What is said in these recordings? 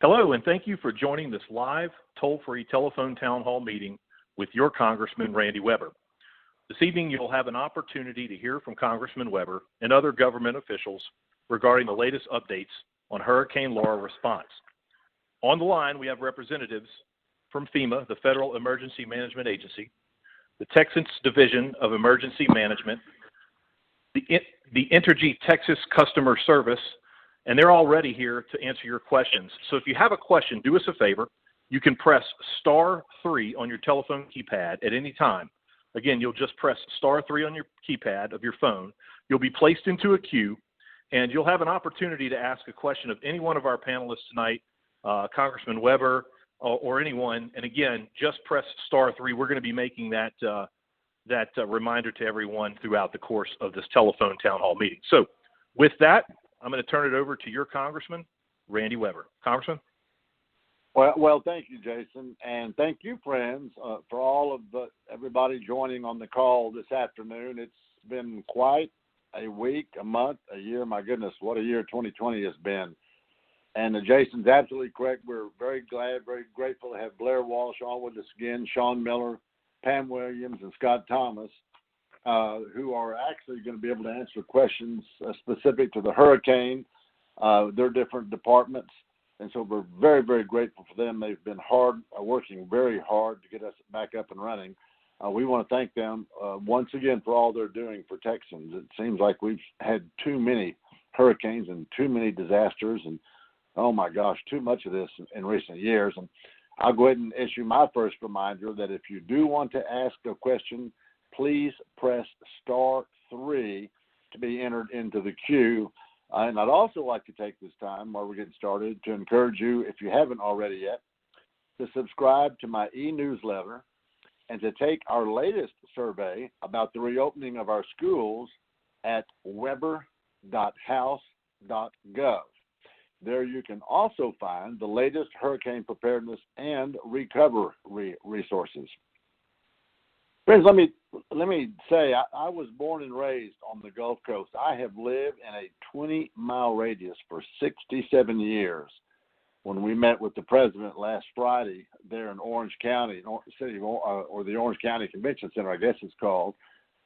Hello, and thank you for joining this live, toll-free telephone town hall meeting with your Congressman Randy Weber. This evening, you'll have an opportunity to hear from Congressman Weber and other government officials regarding the latest updates on Hurricane Laura response. On the line, we have representatives from FEMA, the Federal Emergency Management Agency, the Texas Division of Emergency Management, the Entergy Texas Customer Service, and they're all ready here to answer your questions. So if you have a question, do us a favor. You can press *3 on your telephone keypad at any time. Again, you'll just press *3 on your keypad of your phone. You'll be placed into a queue, and you'll have an opportunity to ask a question of any one of our panelists tonight, Congressman Weber or anyone. And again, just press *3. We're going to be making that reminder to everyone throughout the course of this telephone town hall meeting. So with that, I'm going to turn it over to your Congressman, Randy Weber. Congressman? Well, thank you, Jason, and thank you, friends, for all of everybody joining on the call this afternoon. It's been quite a week, a month, a year. My goodness, what a year 2020 has been. And Jason's absolutely correct. We're very glad, very grateful to have Blair Walsh on with us again, Sean Miller, Pam Williams, and Scott Thomas, who are actually going to be able to answer questions specific to the hurricane, their different departments. And so we're very, very grateful for them. They've been working very hard to get us back up and running. We want to thank them once again for all they're doing for Texans. It seems like we've had too many hurricanes and too many disasters, and oh my gosh, too much of this in recent years. And I'll go ahead and issue my first reminder that if you do want to ask a question, please press *3 to be entered into the queue. And I'd also like to take this time while we're getting started to encourage you, if you haven't already yet, to subscribe to my e-newsletter and to take our latest survey about the reopening of our schools at weber.house.gov. There you can also find the latest hurricane preparedness and recovery resources. Friends, let me say, I was born and raised on the Gulf Coast. I have lived in a 20-mile radius for 67 years. When we met with the president last Friday there in Orange County, or the Orange County Convention Center, I guess it's called,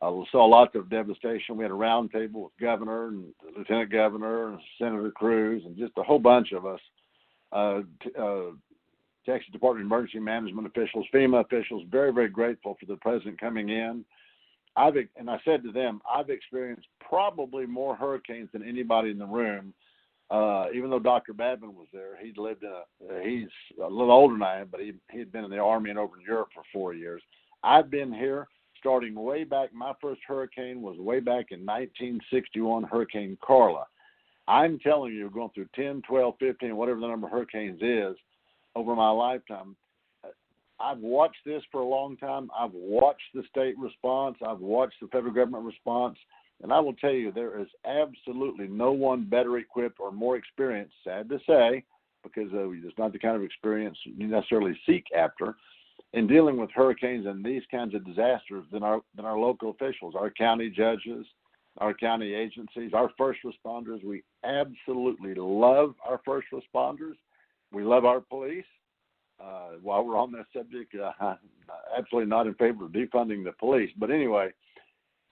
we saw lots of devastation. We had a round table with governor and lieutenant governor and Senator Cruz and just a whole bunch of us, Texas Department of Emergency Management officials, FEMA officials, very, very grateful for the president coming in. And I said to them, I've experienced probably more hurricanes than anybody in the room. Even though Dr. Badman was there, he's a little older than I am, but he'd been in the Army and over in Europe for 4 years. I've been here starting way back. My first hurricane was way back in 1961, Hurricane Carla. I'm telling you, going through 10, 12, 15, whatever the number of hurricanes is, over my lifetime. I've watched this for a long time. I've watched the state response. I've watched the federal government response. And I will tell you, there is absolutely no one better equipped or more experienced, sad to say, because it's not the kind of experience you necessarily seek after, in dealing with hurricanes and these kinds of disasters than our local officials, our county judges, our county agencies, our first responders. We absolutely love our first responders. We love our police. While we're on that subject, I'm absolutely not in favor of defunding the police. But anyway,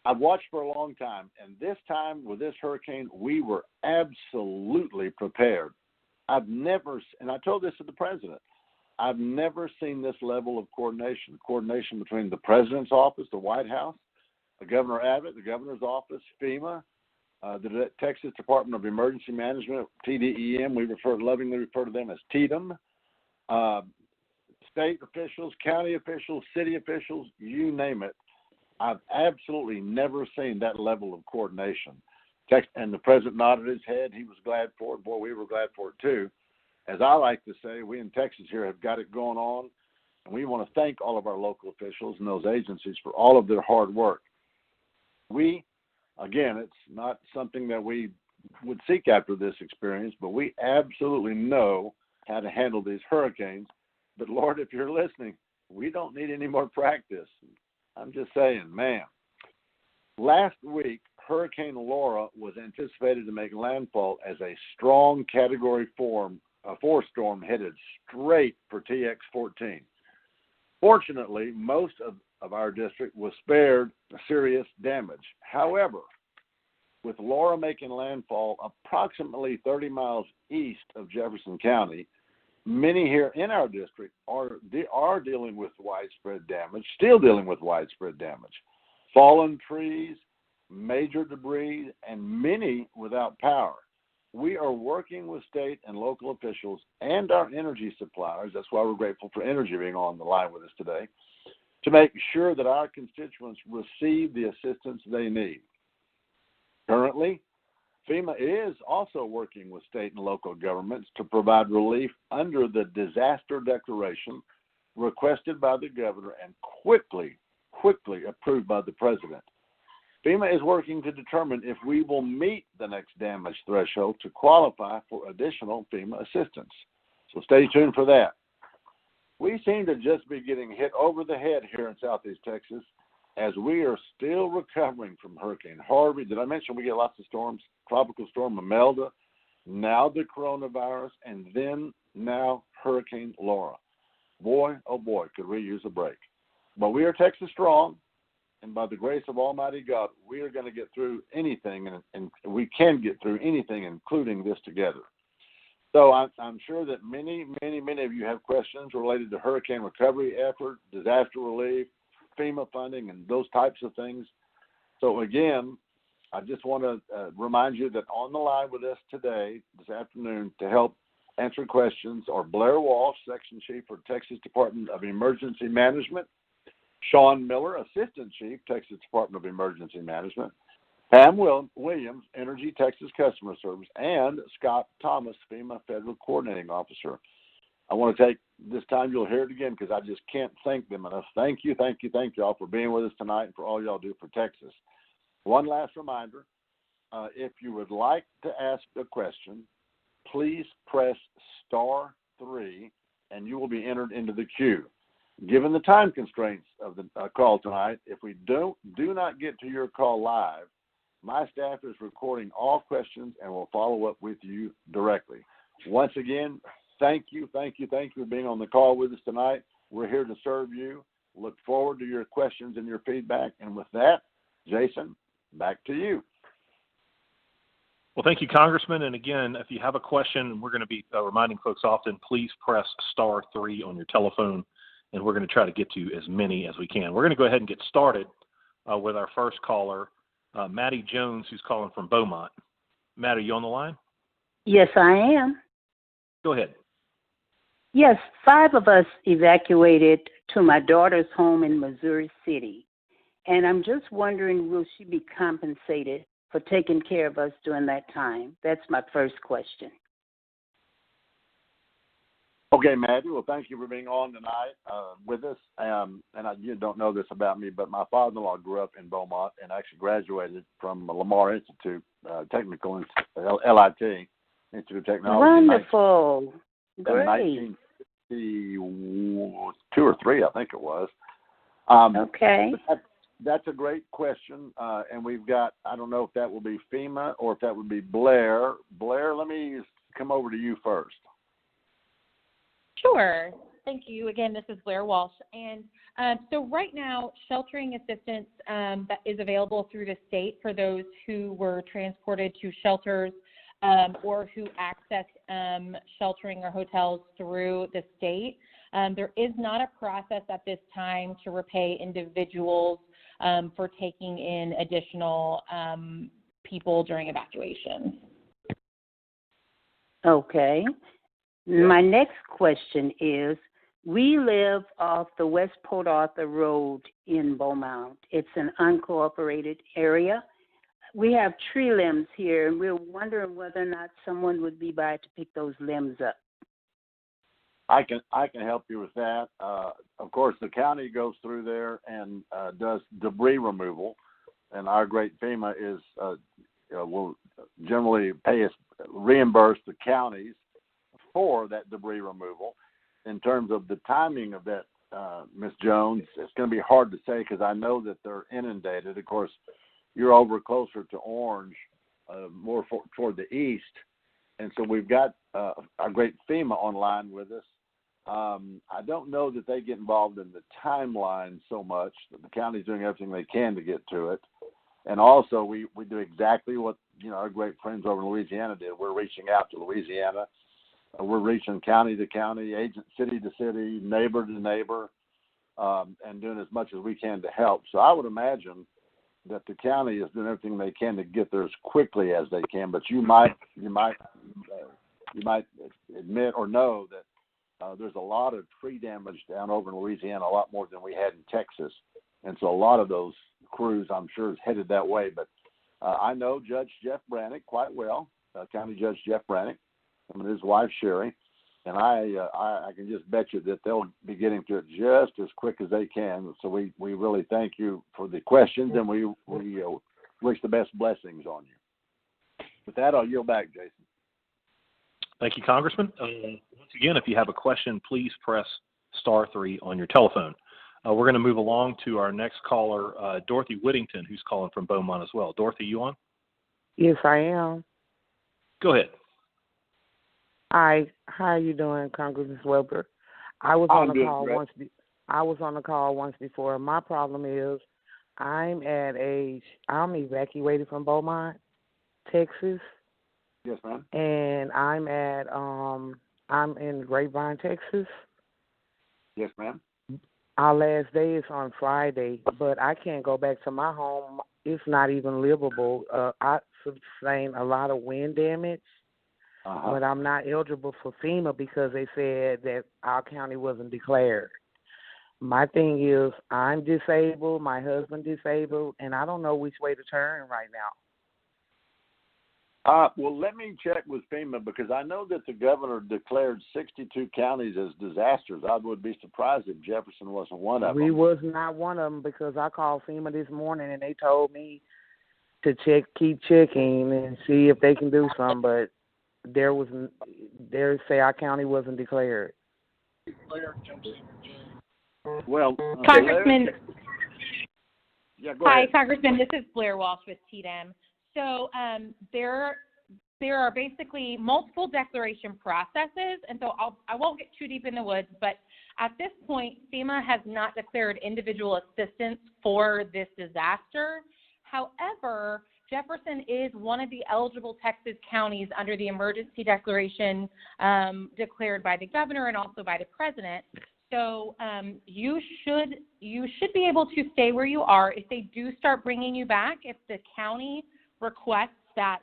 I've watched for a long time, and this time with this hurricane, we were absolutely prepared. And I told this to the president, I've never seen this level of coordination between the president's office, the White House, Governor Abbott, the governor's office, FEMA, the Texas Department of Emergency Management, TDEM, we lovingly refer to them as TDEM, state officials, county officials, city officials, you name it. I've absolutely never seen that level of coordination. And the president nodded his head. He was glad for it. Boy, we were glad for it too. As I like to say, we in Texas here have got it going on, and we want to thank all of our local officials and those agencies for all of their hard work. Again, it's not something that we would seek after this experience, but we absolutely know how to handle these hurricanes. But Lord, if you're listening, we don't need any more practice. I'm just saying, man. Last week, Hurricane Laura was anticipated to make landfall as a strong Category 4 a force storm headed straight for TX-14. Fortunately, most of our district was spared serious damage. However, with Laura making landfall approximately 30 miles east of Jefferson County, many here in our district are dealing with widespread damage, still dealing with widespread damage. Fallen trees, major debris, and many without power. We are working with state and local officials and our energy suppliers, that's why we're grateful for Energy being on the line with us today, to make sure that our constituents receive the assistance they need. Currently, FEMA is also working with state and local governments to provide relief under the disaster declaration requested by the governor and quickly approved by the president. FEMA is working to determine if we will meet the next damage threshold to qualify for additional FEMA assistance. So stay tuned for that. We seem to just be getting hit over the head here in Southeast Texas as we are still recovering from Hurricane Harvey. Did I mention we get lots of storms? Tropical Storm Imelda, now the coronavirus, and then now Hurricane Laura. Boy, oh boy, could we use a break. But we are Texas strong, and by the grace of Almighty God, we are going to get through anything, and we can get through anything, including this together. So I'm sure that many of you have questions related to hurricane recovery effort, disaster relief, FEMA funding, and those types of things. So again, I just want to remind you that on the line with us today, this afternoon, to help answer questions are Blair Walsh, Section Chief for Texas Department of Emergency Management, Sean Miller, Assistant Chief, Texas Department of Emergency Management, Pam Williams, Energy Texas Customer Service, and Scott Thomas, FEMA Federal Coordinating Officer. I want to take this time, you'll hear it again because I just can't thank them enough. Thank you all for being with us tonight and for all y'all do for Texas. One last reminder, if you would like to ask a question, please press *3 and you will be entered into the queue. Given the time constraints of the call tonight, if we do not get to your call live, my staff is recording all questions and will follow up with you directly. Once again, thank you for being on the call with us tonight. We're here to serve you. Look forward to your questions and your feedback. And with that, Jason, back to you. Well, thank you, Congressman. And again, if you have a question, we're going to be reminding folks often, please press *3 on your telephone, and we're going to try to get to as many as we can. We're going to go ahead and get started with our first caller, Maddie Jones, who's calling from Beaumont. Matt, are you on the line? Yes, I am. Go ahead. Yes, 5 of us evacuated to my daughter's home in Missouri City. And I'm just wondering, will she be compensated for taking care of us during that time? That's my first question. Okay, Maddie. Well, thank you for being on tonight with us. You don't know this about me, but my father-in-law grew up in Beaumont and actually graduated from Lamar Institute, Technical LIT, Institute of Technology. Wonderful. Great. In 1962 or 3, I think it was. Okay. That's a great question, and we've got, I don't know if that will be FEMA or if that would be Blair. Blair, let me come over to you first. Sure. Thank you. Again, this is Blair Walsh. And so right now, sheltering assistance that is available through the state for those who were transported to shelters or who accessed sheltering or hotels through the state. There is not a process at this time to repay individuals for taking in additional people during evacuation. Okay. My next question is, we live off the West Port Arthur Road in Beaumont. It's an unincorporated area. We have tree limbs here, and we're wondering whether or not someone would be by to pick those limbs up. I can help you with that. Of course, the county goes through there and does debris removal, and our great FEMA is will generally reimburse the counties for that debris removal. In terms of the timing of that, Ms. Jones, it's going to be hard to say because I know that they're inundated. Of course, you're over closer to Orange, more toward the east, And so we've got our great FEMA online with us. I don't know that they get involved in the timeline so much. The county's doing everything they can to get to it. And also, we do exactly what, our great friends over in Louisiana did. We're reaching out to Louisiana. We're reaching county to county, city to city, neighbor to neighbor, and doing as much as we can to help. So I would imagine that the county is doing everything they can to get there as quickly as they can. But you might admit or know that there's a lot of tree damage down over in Louisiana, a lot more than we had in Texas. And so a lot of those crews, I'm sure, is headed that way. But I know Judge Jeff Brannick quite well, County Judge Jeff Brannick, and his wife Sherry, and I can just bet you that they'll be getting to it just as quick as they can. So we really thank you for the questions, and we wish the best blessings on you. With that, I'll yield back, Jason. Thank you, Congressman. Once again, if you have a question, please press *3 on your telephone. We're going to move along to our next caller, Dorothy Whittington, who's calling from Beaumont as well. Dorothy, you on? Yes, I am. Go ahead. Hi, how are you doing, Congressman Weber? I was on the call once. I was on the call once before. My problem is, I'm evacuated from Beaumont, Texas. Yes, ma'am. And I'm in Grapevine, Texas. Yes, ma'am. Our last day is on Friday, but I can't go back to my home. It's not even livable. I sustained a lot of wind damage, but I'm not eligible for FEMA because they said that our county wasn't declared. My thing is, I'm disabled, my husband disabled, and I don't know which way to turn right now. Well, let me check with FEMA because I know that the governor declared 62 counties as disasters. I would be surprised if Jefferson wasn't one of them. We was not one of them because I called FEMA this morning and they told me to keep checking and see if they can do something, but they say our county wasn't declared. Well, Congressman. Yeah, go ahead. Hi, Congressman. This is Blair Walsh with TDEM. So there are basically multiple declaration processes, and so I won't get too deep in the woods, but at this point, FEMA has not declared individual assistance for this disaster. However, Jefferson is one of the eligible Texas counties under the emergency declaration declared by the governor and also by the president. So you should be able to stay where you are. If they do start bringing you back, if the county requests that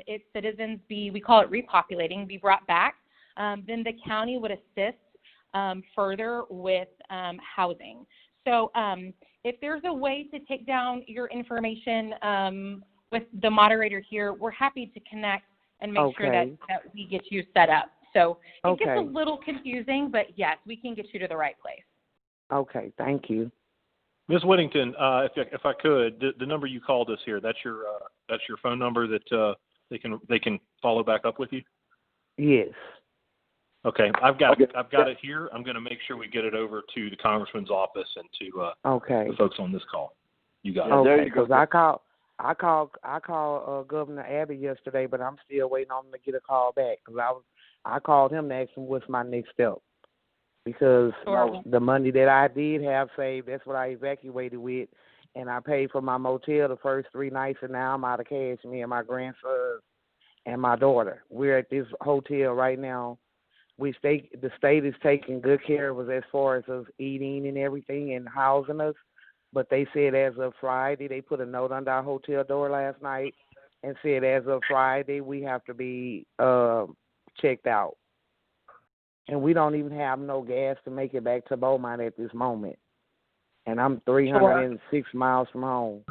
its citizens we call it repopulating, be brought back, then the county would assist further with housing. So if there's a way to take down your information with the moderator here, we're happy to connect and make sure that we get you set up. So it gets a little confusing, but yes, we can get you to the right place. Okay, thank you. Ms. Whittington, if I could, the number you called us here, that's your phone number that they can follow back up with you? Yes. Okay, I've got it here. I'm going to make sure we get it over to the Congressman's office and to the folks on this call. You got it. Okay, because I called Governor Abbott yesterday, but I'm still waiting on him to get a call back because I called him to ask him what's my next step. Because the money that I did have saved, that's what I evacuated with, and I paid for my motel the first 3 nights, and now I'm out of cash, me and my grandson and my daughter. We're at this hotel right now. The state is taking good care of us as far as us eating and everything and housing us, but they said as of Friday, they put a note under our hotel door last night and said as of Friday, we have to be checked out. And we don't even have no gas to make it back to Beaumont at this moment. And I'm 306 miles from home.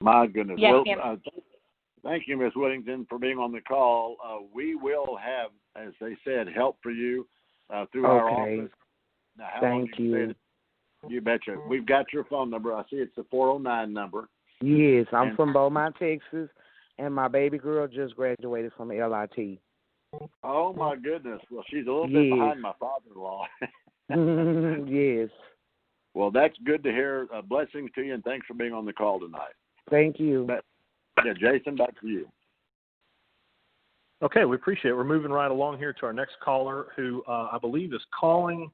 My goodness. Yes, well, thank you, Ms. Whittington, for being on the call. We will have, as they said, help for you through our office. Now, thank you. You betcha. We've got your phone number. I see it's the 409 number. Yes, I'm from Beaumont, Texas, and my baby girl just graduated from LIT. Oh, my goodness. Well, she's a little bit behind my father-in-law. Yes. Well, that's good to hear. Blessings to you, and thanks for being on the call tonight. Thank you. Yeah, Jason, back to you. Okay, we appreciate it. We're moving right along here to our next caller, who I believe is calling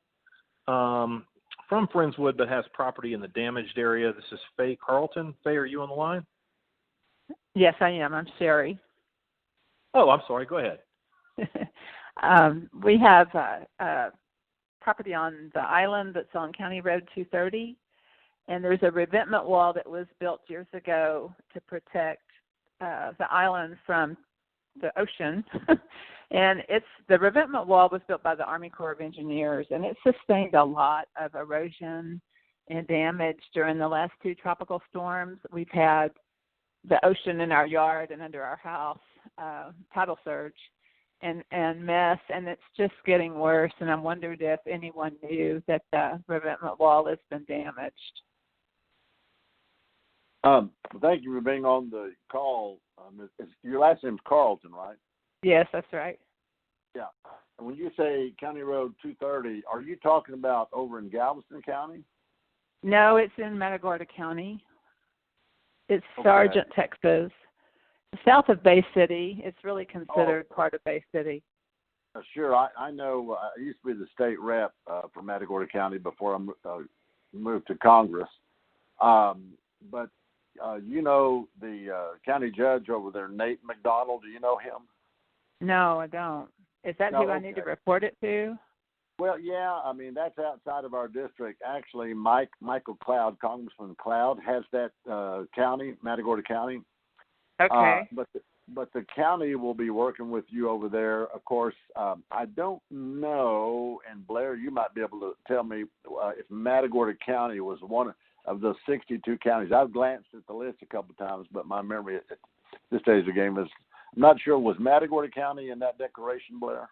from Friendswood but has property in the damaged area. This is Faye Carlton. Faye, are you on the line? Yes, I am. I'm Sherry. Oh, I'm sorry. Go ahead. We have property on the island that's on County Road 230, and there's a revetment wall that was built years ago to protect the island from the ocean. And the revetment wall was built by the Army Corps of Engineers, and it sustained a lot of erosion and damage during the last 2 tropical storms. We've had the ocean in our yard and under our house, tidal surge and mess, and it's just getting worse. And I wondered if anyone knew that the revetment wall has been damaged. Thank you for being on the call. Your last name's Carlton, right? Yes, that's right. Yeah. When you say County Road 230, are you talking about over in Galveston County? No, it's in Matagorda County. It's Okay. Sargent, Texas. South of Bay City. It's really considered part of Bay City. Sure. I know. I used to be the state rep for Matagorda County before I moved to Congress. But you know the county judge over there, Nate McDonald. Do you know him? No, I don't. Is that who I need to report it to? Well, yeah. I mean, that's outside of our district. Actually, Michael Cloud, Congressman Cloud, has that county, Matagorda County. Okay. But the county will be working with you over there. Of course, I don't know, and Blair, you might be able to tell me if Matagorda County was one of the 62 counties. I've glanced at the list a couple of times, but my memory at this stage of the game is I'm not sure. Was Matagorda County in that declaration, Blair?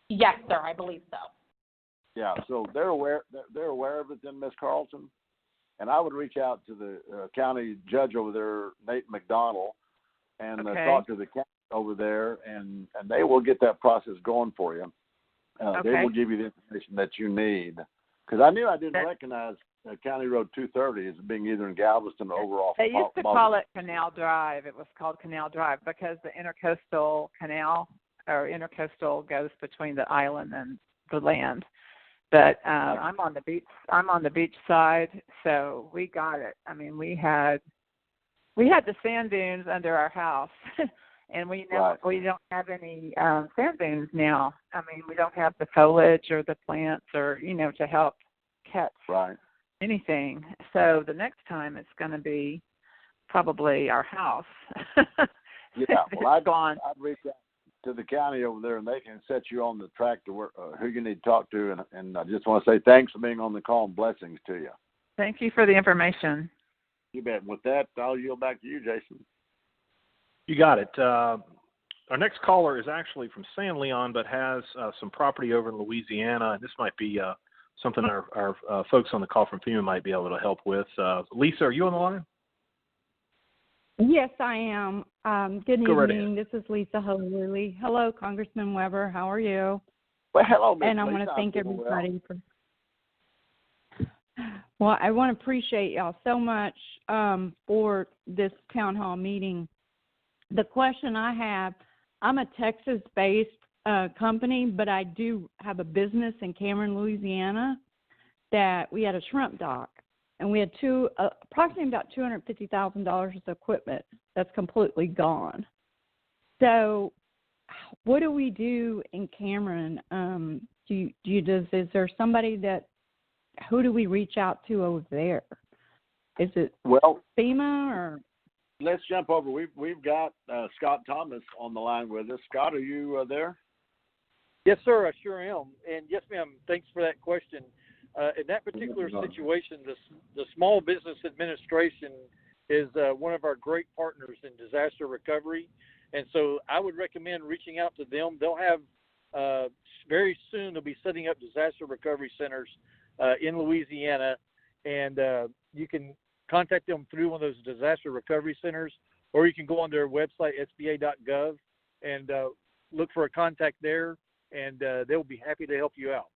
Yes, sir. I believe so. Yeah, so they're aware of it then, Ms. Carlton. And I would reach out to the county judge over there, Nate McDonald, and talk to the county over there, and they will get that process going for you. They will give you the information that you need. Because I knew I didn't recognize County Road 230 as being either in Galveston or over off. They used to call it Canal Drive. It was called Canal Drive because the intercoastal canal or intercoastal goes between the island and the land. But I'm on the beach. I'm on the beach side, so we got it. I mean, we had the sand dunes under our house, and we don't have any sand dunes now. I mean, we don't have the foliage or the plants or to help catch anything. So the next time it's going to be probably our house. Yeah, well, I'd reach out to the county over there, and they can set you on the track to where, who you need to talk to. And I just want to say thanks for being on the call and blessings to you. Thank you for the information. You bet. With that, I'll yield back to you, Jason. You got it. Our next caller is actually from San Leon, but has some property over in Louisiana, and this might be something our folks on the call from FEMA might be able to help with. Lisa, are you on the line? Yes, I am. Good Go right evening. This is Lisa Holley. Hello, Congressman Weber. How are you? Well, hello, Ms. And I Lisa. want to thank I'm doing everybody for. Well, I want to appreciate y'all so much for this town hall meeting. The question I have, I'm a Texas-based company, but I do have a business in Cameron, Louisiana, that we had a shrimp dock. And we had approximately about $250,000 worth of equipment that's completely gone. So, what do we do in Cameron? Is there somebody who do we reach out to over there? Is it FEMA or? Let's jump over. We've got Scott Thomas on the line with us. Scott, are you there? Yes, sir. I sure am. And yes, ma'am. Thanks for that question. In that particular situation, the Small Business Administration is one of our great partners in disaster recovery. And so I would recommend reaching out to them. They'll have, very soon, they'll be setting up disaster recovery centers in Louisiana. And you can contact them through one of those disaster recovery centers, or you can go on their website, sba.gov, and look for a contact there, and they'll be happy to help you out.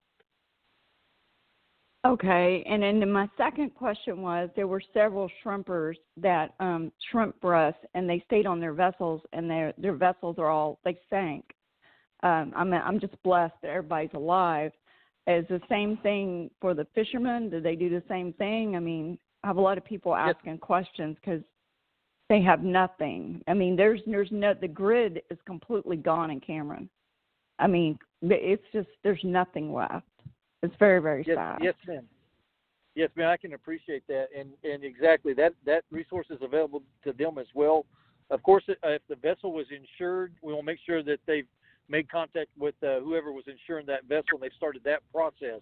Okay, and then my second question was there were several shrimpers that shrimp for us, and they stayed on their vessels, and their vessels they sank. I'm just blessed that everybody's alive. Is the same thing for the fishermen? Do they do the same thing? I mean, I have a lot of people asking questions because they have nothing. I mean, the grid is completely gone in Cameron. I mean, it's just there's nothing left. It's very, very sad. Yes, ma'am. Yes, ma'am. I can appreciate that, and exactly that resource is available to them as well. Of course, if the vessel was insured, we will make sure that they've made contact with whoever was insuring that vessel, and they've started that process.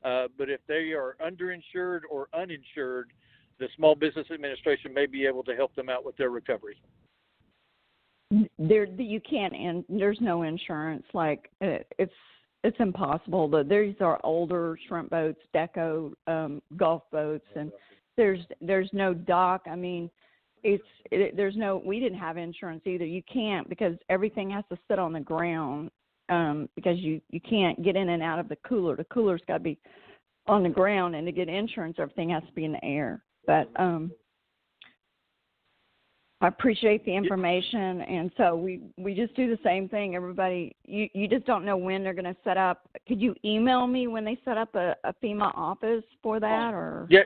But if they are underinsured or uninsured, the Small Business Administration may be able to help them out with their recovery. You can't, and there's no insurance. Like it's impossible. These are older shrimp boats, deco golf boats, and there's no dock. I mean, we didn't have insurance either. You can't, because everything has to sit on the ground because you can't get in and out of the cooler. The cooler's got to be on the ground, and to get insurance, everything has to be in the air. But I appreciate the information, and so we just do the same thing. Everybody, you just don't know when they're going to set up. Could you email me when they set up a FEMA office for that, or? Yeah.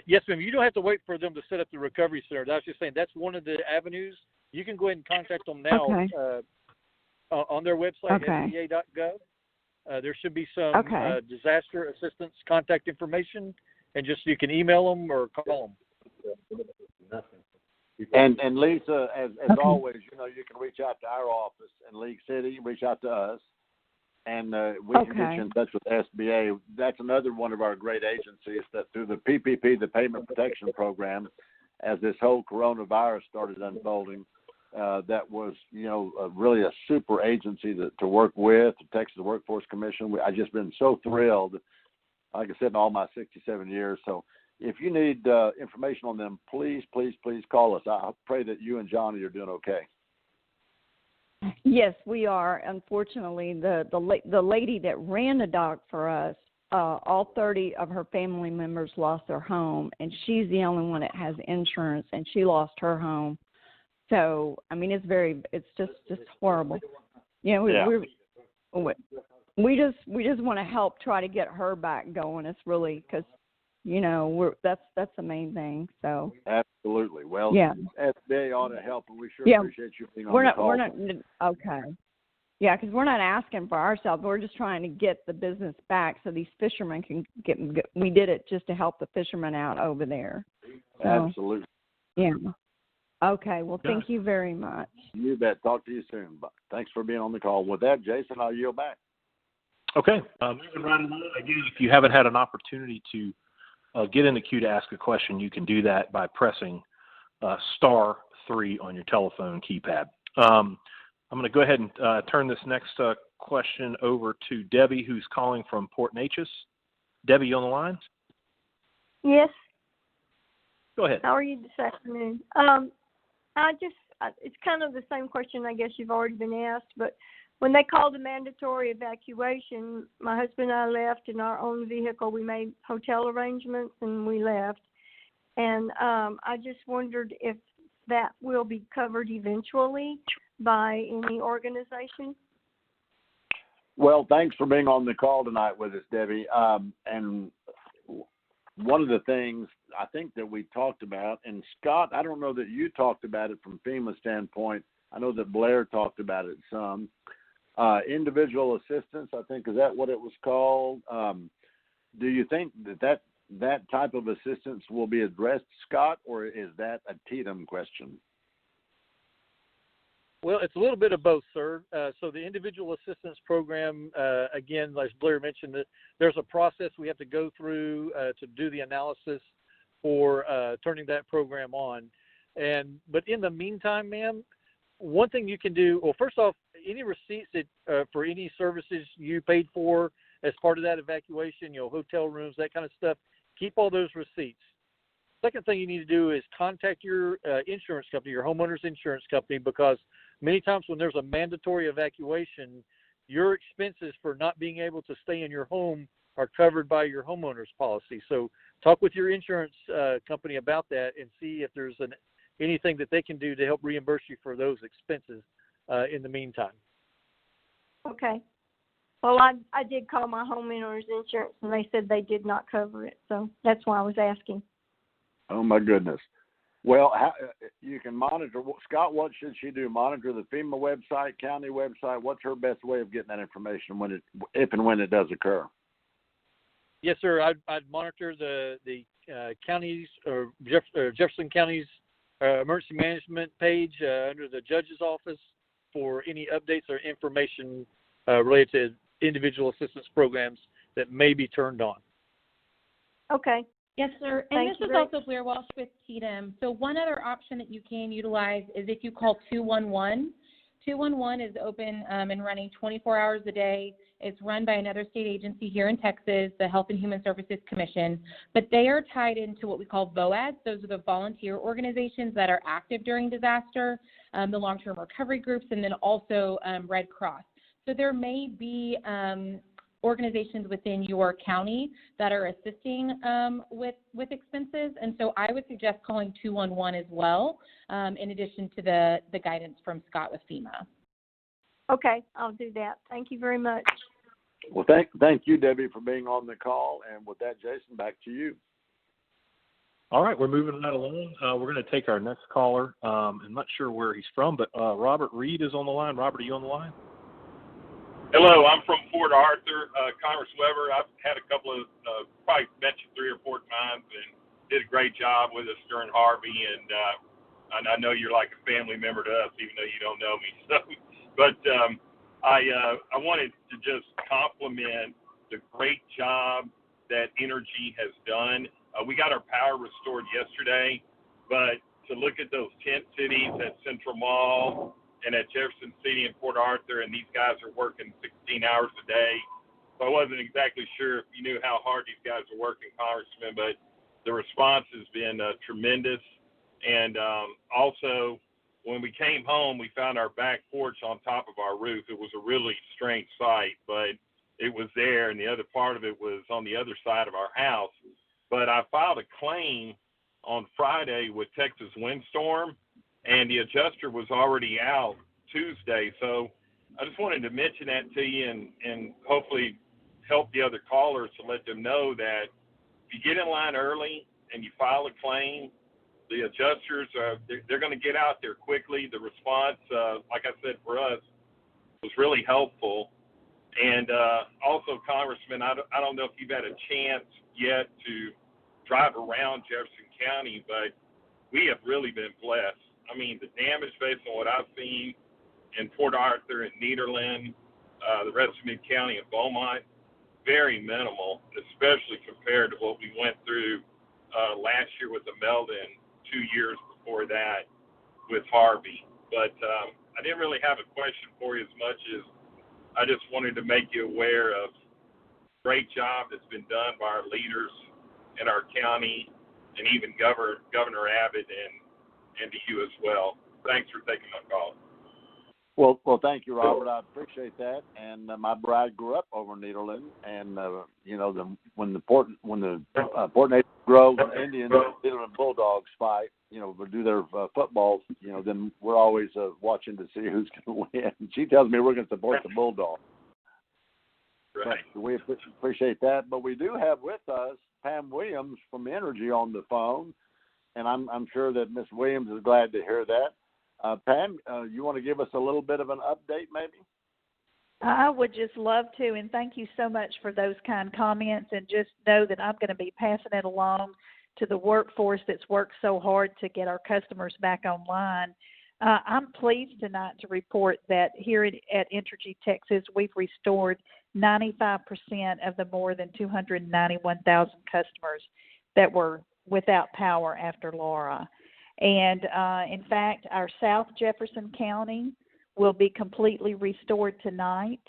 Yes, ma'am. You don't have to wait for them to set up the recovery center. I was just saying that's one of the avenues. You can go ahead and contact them now on their website, SBA.gov. There should be some disaster assistance contact information, and just you can email them or call them. And Lisa, as always, you can reach out to our office in League City, reach out to us, and we can get you in touch with SBA. That's another one of our great agencies that through the PPP, the Payment Protection Program, as this whole coronavirus started unfolding, that was, really a super agency to work with, the Texas Workforce Commission. I've just been so thrilled, like I said, in all my 67 years. So if you need information on them, please, please, please call us. I pray that you and Johnny are doing okay. Yes, we are. Unfortunately, the lady that ran the dock for us, all 30 of her family members lost their home, and she's the only one that has insurance, and she lost her home. So, I mean, it's just horrible. We just want to help try to get her back going. It's really because that's the main thing. So absolutely. Well, SBA ought to help, and we sure appreciate you being on the call. We're not okay. Yeah, because we're not asking for ourselves. We're just trying to get the business back so these fishermen can get. We did it just to help the fishermen out over there. So, absolutely. Yeah. Okay. Well, thank you very much. You bet. Talk to you soon. Thanks for being on the call. With that, Jason, I'll yield back. Okay. Moving right along. Again, if you haven't had an opportunity to get in the queue to ask a question, you can do that by pressing *3 on your telephone keypad. I'm going to go ahead and turn this next question over to Debbie, who's calling from Port Neches. Debbie, you on the line? Yes. Go ahead. How are you this afternoon? It's kind of the same question I guess you've already been asked, but when they called a mandatory evacuation, my husband and I left in our own vehicle. We made hotel arrangements and we left. And I just wondered if that will be covered eventually by any organization. Well, thanks for being on the call tonight with us, Debbie. And one of the things I think that we talked about, and Scott, I don't know that you talked about it from FEMA standpoint. I know that Blair talked about it some. Individual assistance, I think, is that what it was called? Do you think that type of assistance will be addressed, Scott, or is that a TDEM question? Well, it's a little bit of both, sir. So the individual assistance program, again, as Blair mentioned, there's a process we have to go through to do the analysis for turning that program on. But in the meantime, ma'am, one thing you can do, well, first off, any receipts that for any services you paid for as part of that evacuation, hotel rooms, that kind of stuff, keep all those receipts. Second thing you need to do is contact your insurance company, your homeowner's insurance company, because many times when there's a mandatory evacuation, your expenses for not being able to stay in your home are covered by your homeowner's policy. So talk with your insurance company about that and see if there's anything that they can do to help reimburse you for those expenses in the meantime. Okay. Well, I did call my homeowner's insurance, and they said they did not cover it. So that's why I was asking. Oh, my goodness. Well, you can monitor. Scott, what should she do? Monitor the FEMA website, county website? What's her best way of getting that information if and when it does occur? Yes, sir. I'd monitor the counties or Jefferson County's emergency management page under the judge's office for any updates or information related to individual assistance programs that may be turned on. Okay. Yes, sir. And Thank this you is very- also Blair Walsh with TDEM. So one other option that you can utilize is if you call 211. 211 is open and running 24 hours a day. It's run by another state agency here in Texas, the Health and Human Services Commission, but they are tied into what we call VOADs. Those are the volunteer organizations that are active during disaster, the long-term recovery groups, and then also Red Cross. So there may be organizations within your county that are assisting with expenses, and so I would suggest calling 211 as well, in addition to the guidance from Scott with FEMA. Okay, I'll do that. Thank you very much. Well, thank you, Debbie, for being on the call. And with that, Jason, back to you. All right, we're moving right along. We're going to take our next caller. I'm not sure where he's from, but Robert Reed is on the line. Robert, are you on the line? Hello, I'm from Port Arthur. Congressman Weber, I've had a couple of, probably met you 3 or 4 times and did a great job with us during Harvey. And I know you're like a family member to us, even though you don't know me. So, but I wanted to just compliment the great job that Energy has done. We got our power restored yesterday, but to look at those tent cities at Central Mall and at Jefferson City and Port Arthur, and these guys are working 16 hours a day. So I wasn't exactly sure if you knew how hard these guys are working, Congressman, but the response has been tremendous. And also, when we came home, we found our back porch on top of our roof. It was a really strange sight, but it was there, and the other part of it was on the other side of our house. But I filed a claim on Friday with Texas Windstorm, and the adjuster was already out Tuesday. So I just wanted to mention that to you and hopefully help the other callers to let them know that if you get in line early and you file a claim, the adjusters, they're going to get out there quickly. The response, like I said, for us, was really helpful. And also, Congressman, I don't know if you've had a chance yet to drive around Jefferson County, but we have really been blessed. I mean, the damage based on what I've seen in Port Arthur and Nederland, the rest of Mid-County and Beaumont, very minimal, especially compared to what we went through last year with the Melvin, 2 years before that with Harvey. But I didn't really have a question for you as much as I just wanted to make you aware of the great job that's been done by our leaders in our county and even Governor Abbott and to you as well. Thanks for taking my call. Well, thank you, Robert. I appreciate that. And my bride grew up over in Nederland, and when the Port Nathan Grove Indians, Nederland Bulldogs fight, do their footballs, then we're always watching to see who's going to win. She tells me we're going to support the Bulldogs. Right. So we appreciate that. But we do have with us Pam Williams from Energy on the phone, and I'm sure that Ms. Williams is glad to hear that. Pam, you want to give us a little bit of an update, maybe? I would just love to, and thank you so much for those kind comments, and just know that I'm going to be passing it along to the workforce that's worked so hard to get our customers back online. I'm pleased tonight to report that here at Entergy Texas, we've restored 95% of the more than 291,000 customers that were without power after Laura. And in fact, our South Jefferson County will be completely restored tonight.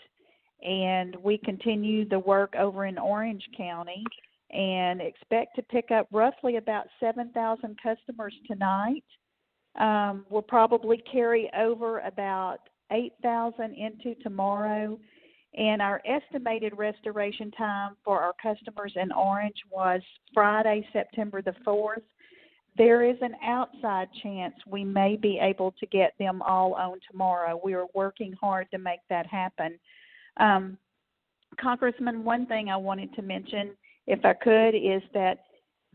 And we continue the work over in Orange County and expect to pick up roughly about 7,000 customers tonight. We'll probably carry over about 8,000 into tomorrow. And our estimated restoration time for our customers in Orange was Friday, September the 4th. There is an outside chance we may be able to get them all on tomorrow. We are working hard to make that happen. Congressman, one thing I wanted to mention, if I could, is that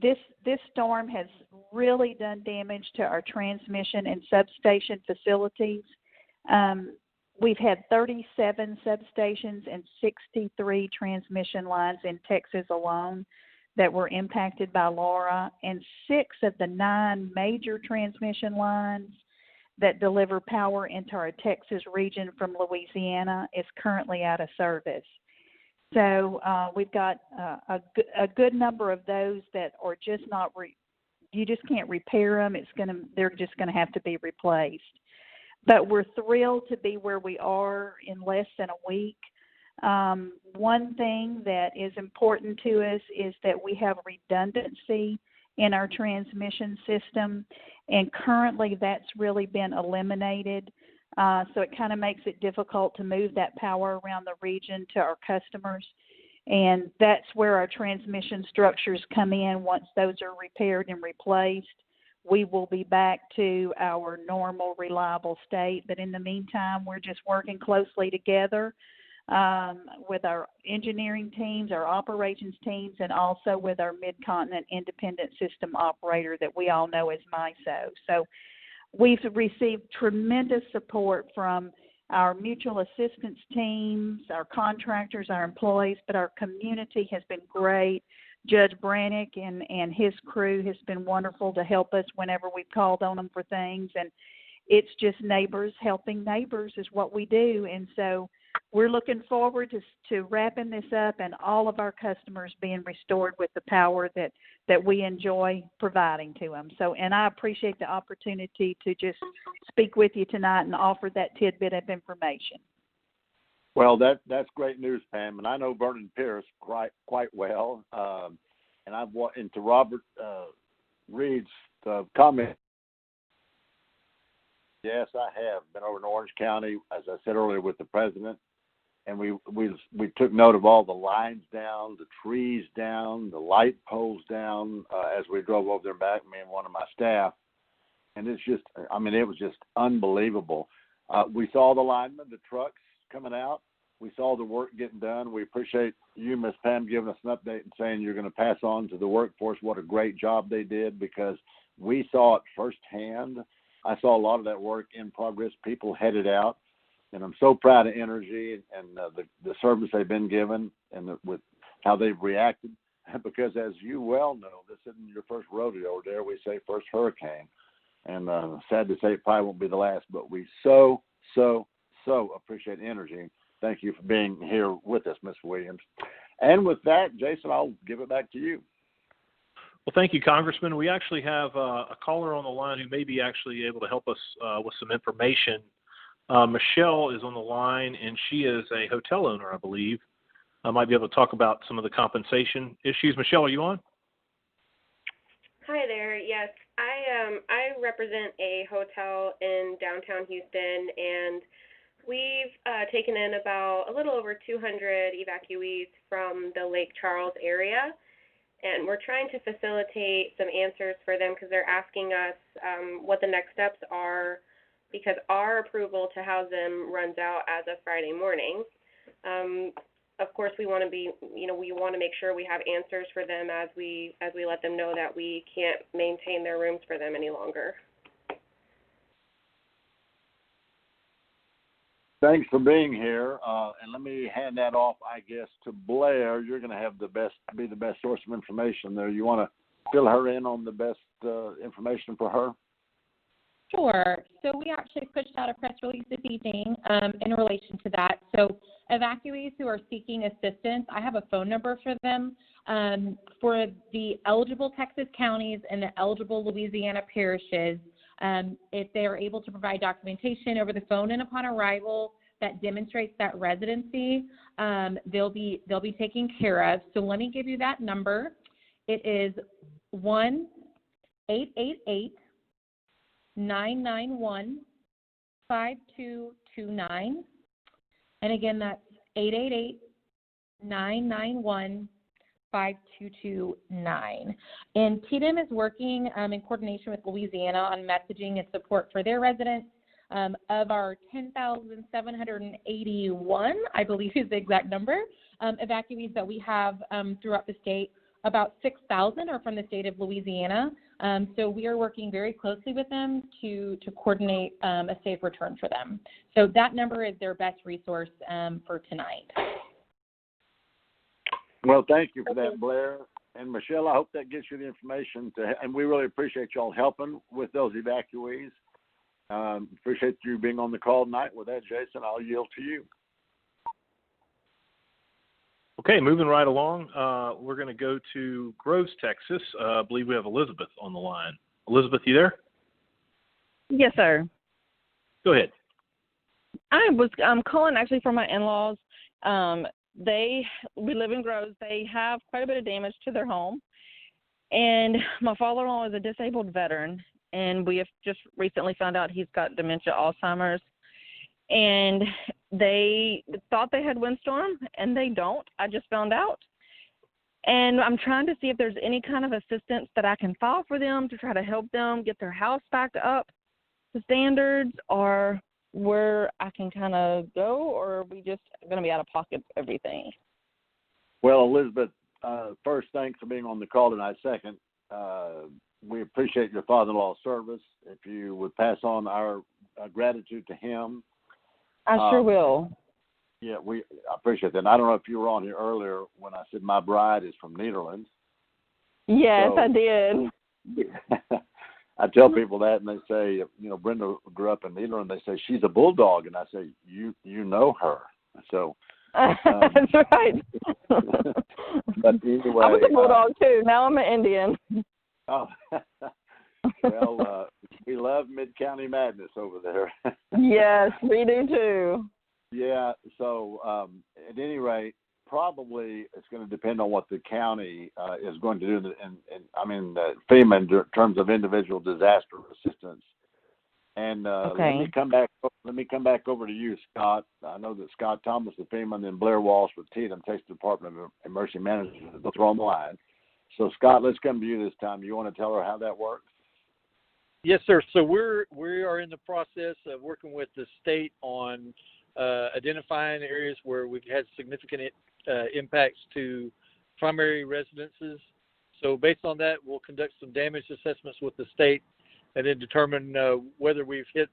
this storm has really done damage to our transmission and substation facilities. We've had 37 substations and 63 transmission lines in Texas alone that were impacted by Laura, and 6 of the 9 major transmission lines that deliver power into our Texas region from Louisiana is currently out of service. So we've got a good number of those that are just not, you just can't repair them. They're just going to have to be replaced. But we're thrilled to be where we are in less than a week. One thing that is important to us is that we have redundancy in our transmission system, and currently that's really been eliminated. So it kind of makes it difficult to move that power around the region to our customers. And that's where our transmission structures come in. Once those are repaired and replaced, we will be back to our normal, reliable state. But in the meantime, we're just working closely together with our engineering teams, our operations teams, and also with our Mid-Continent Independent System Operator that we all know as MISO. So we've received tremendous support from our mutual assistance teams, our contractors, our employees, but our community has been great. Judge Brannick and his crew has been wonderful to help us whenever we've called on them for things. And it's just neighbors helping neighbors is what we do. And so we're looking forward to wrapping this up and all of our customers being restored with the power that we enjoy providing to them. So, and I appreciate the opportunity to just speak with you tonight and offer that tidbit of information. Well, that's great news, Pam, and I know Vernon Pierce quite well. And I've into Robert Reed's comment. Yes, I have been over in Orange County, as I said earlier, with the president, and we took note of all the lines down, the trees down, the light poles down as we drove over there back, me and one of my staff, and it's just, I mean, it was just unbelievable. We saw the linemen, the trucks coming out. We saw the work getting done. We appreciate you, Ms. Pam, giving us an update and saying you're going to pass on to the workforce what a great job they did, because we saw it firsthand. I saw a lot of that work in progress, people headed out, and I'm so proud of Energy and the service they've been given and with how they've reacted, because as you well know, this isn't your first rodeo. Or dare we say first hurricane, and sad to say it probably won't be the last, but we so appreciate Energy. Thank you for being here with us, Ms. Williams. And with that, Jason, I'll give it back to you. Well, thank you, Congressman. We actually have a caller on the line who may be actually able to help us with some information. Michelle is on the line, and she is a hotel owner, I believe. I might be able to talk about some of the compensation issues. Michelle, are you on? Hi there. Yes, I represent a hotel in downtown Houston, and we've taken in about a little over 200 evacuees from the Lake Charles area. And we're trying to facilitate some answers for them because they're asking us what the next steps are, because our approval to house them runs out as of Friday morning. Of course, we want to be, we want to make sure we have answers for them as we let them know that we can't maintain their rooms for them any longer. Thanks for being here, and let me hand that off, I guess, to Blair. You're going to have be the best source of information there. You want to fill her in on the best information for her? Sure. So we actually pushed out a press release this evening in relation to that. So evacuees who are seeking assistance, I have a phone number for them. For the eligible Texas counties and the eligible Louisiana parishes, if they are able to provide documentation over the phone and upon arrival that demonstrates that residency, they'll be taken care of. So let me give you that number. It is 1-888-991-5229. And again, that's 888-991-5229. And TDEM is working in coordination with Louisiana on messaging and support for their residents. Of our 10,781, I believe is the exact number, evacuees that we have throughout the state, about 6,000 are from the state of Louisiana. So we are working very closely with them to coordinate a safe return for them. So that number is their best resource for tonight. Well, thank you for that, Blair. And Michelle, I hope that gets you the information, and we really appreciate y'all helping with those evacuees. Appreciate you being on the call tonight. With that, Jason, I'll yield to you. Okay, moving right along, we're going to go to Groves, Texas. I believe we have Elizabeth on the line. Elizabeth, you there? Yes, sir. Go ahead. I'm calling actually for my in-laws. We live in Groves. They have quite a bit of damage to their home. And my father-in-law is a disabled veteran, and we have just recently found out he's got dementia, Alzheimer's. And they thought they had windstorm, and they don't. I just found out. And I'm trying to see if there's any kind of assistance that I can file for them to try to help them get their house back up to standards, or where I can kind of go, or are we just going to be out of pocket for everything? Well, Elizabeth, first, thanks for being on the call tonight. Second, we appreciate your father-in-law's service. If you would pass on our gratitude to him. I sure will. Yeah, I appreciate that. And I don't know if you were on here earlier when I said my bride is from Netherlands. Yes, so, I did. I tell people that, and they say, Brenda grew up in Netherlands. They say, she's a bulldog. And I say, you know her. So. That's right. But anyway. I was a bulldog, too. Now I'm an Indian. Oh. Well, we love Mid-County madness over there. Yes, we do, too. Yeah, so at any rate, probably it's going to depend on what the county is going to do, and FEMA in terms of individual disaster assistance. And okay. Let me come back over to you, Scott. I know that Scott Thomas of FEMA and then Blair Walsh with TDEM, Texas Department of Emergency Management, both are on the line. So Scott, let's come to you this time. You want to tell her how that works? Yes, sir. So we are in the process of working with the state on identifying areas where we've had significant impacts to primary residences. So based on that, we'll conduct some damage assessments with the state and then determine whether we've hit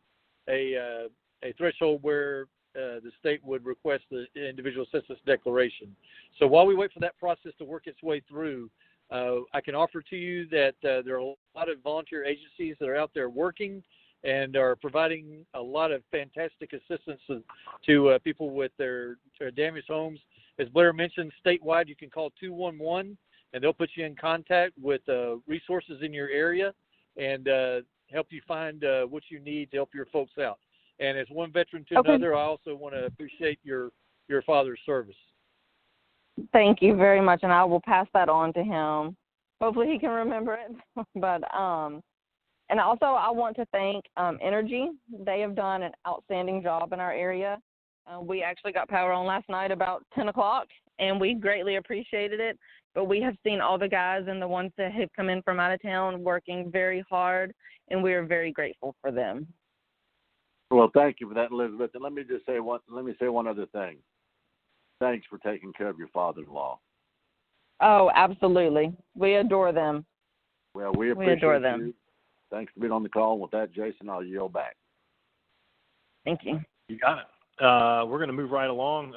a threshold where the state would request the individual assistance declaration. So while we wait for that process to work its way through, I can offer to you that there are a lot of volunteer agencies that are out there working and are providing a lot of fantastic assistance to people with their damaged homes. As Blair mentioned, statewide, you can call 211, and they'll put you in contact with resources in your area and help you find what you need to help your folks out. And as one veteran to another, I also want to appreciate your father's service. Thank you very much, and I will pass that on to him. Hopefully he can remember it. But and also I want to thank Energy. They have done an outstanding job in our area. We actually got power on last night about 10 o'clock, and we greatly appreciated it. But we have seen all the guys and the ones that have come in from out of town working very hard, and we are very grateful for them. Well, thank you for that, Elizabeth. And let me say one other thing. Thanks for taking care of your father-in-law. Oh, absolutely. We adore them. Well, we appreciate adore them. You. Thanks for being on the call. With that, Jason, I'll yield back. Thank you. You got it. We're going to move right along.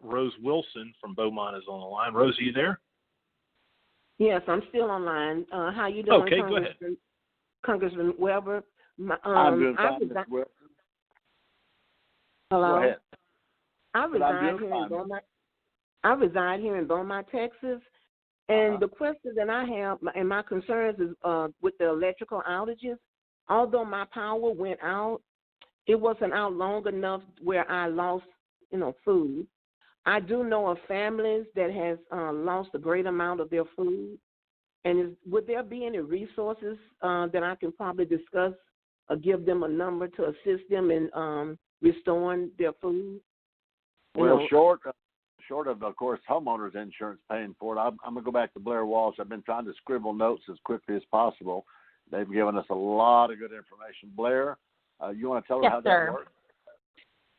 Rose Wilson from Beaumont is on the line. Rose, are you there? Yes, I'm still online. How you doing, okay, go ahead. Congressman Weber? I'm doing fine, Ms. Weber. Hello? Go ahead. I reside here in Beaumont, Texas, and the question that I have and my concerns is with the electrical outages. Although my power went out, it wasn't out long enough where I lost, food. I do know of families that has lost a great amount of their food. And would there be any resources that I can probably discuss or give them a number to assist them in restoring their food? Well, short of course, homeowners insurance paying for it, I'm going to go back to Blair Walsh. I've been trying to scribble notes as quickly as possible. They've given us a lot of good information. Blair, you want to tell her how that works?